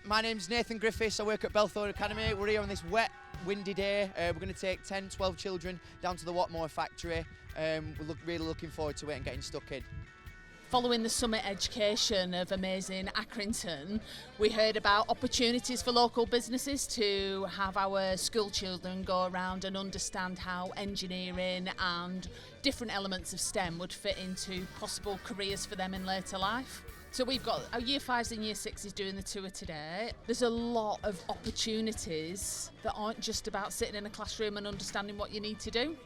My name's Nathan Griffiths, I work at Belthorn Academy. We're here on this wet, windy day. We're going to take 10, 12 children down to the Watmore factory. We're really looking forward to it and getting stuck in. Following the summit education of amazing Accrington, we heard about opportunities for local businesses to have our school children go around and understand how engineering and different elements of STEM would fit into possible careers for them in later life. So we've got our Year 5s and Year 6s doing the tour today. There's a lot of opportunities that aren't just about sitting in a classroom and understanding what you need to do.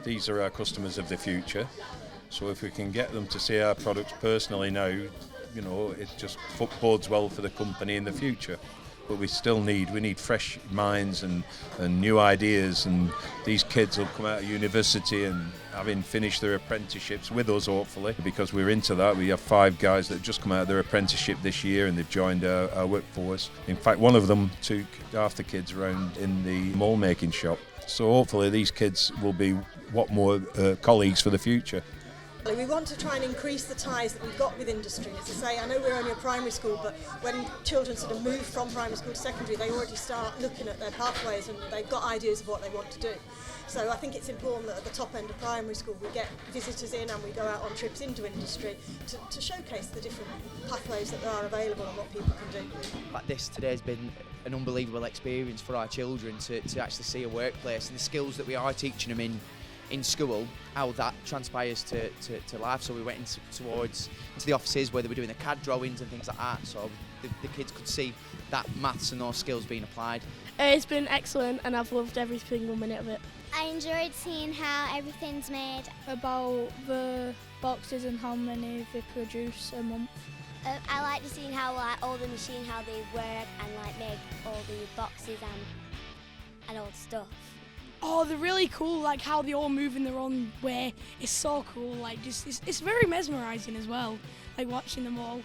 These are our customers of the future, so if we can get them to see our products personally now, it just bodes well for the company in the future. But we need fresh minds and new ideas, and these kids will come out of university and having finished their apprenticeships with us, hopefully, because we're into that. We have 5 guys that have just come out of their apprenticeship this year and they've joined our workforce. In fact, one of them took half the kids around in the mould making shop. So hopefully these kids will be Watmore colleagues for the future. We want to try and increase the ties that we've got with industry. As I say, I know we're only a primary school, but when children sort of move from primary school to secondary, they already start looking at their pathways and they've got ideas of what they want to do. So I think it's important that at the top end of primary school we get visitors in and we go out on trips into industry to showcase the different pathways that are available and what people can do. Like this today has been an unbelievable experience for our children to actually see a workplace and the skills that we are teaching them in school, how that transpires to life. So we went towards the offices where they were doing the CAD drawings and things like that, so the kids could see that maths and those skills being applied. It's been excellent and I've loved every single minute of it. I enjoyed seeing how everything's made. About the boxes and how many they produce a month. I like seeing how all the machines, how they work and make all the boxes and all the stuff. Oh, they're really cool, like how they all move in their own way. It's so cool, it's very mesmerising as well, like watching them all.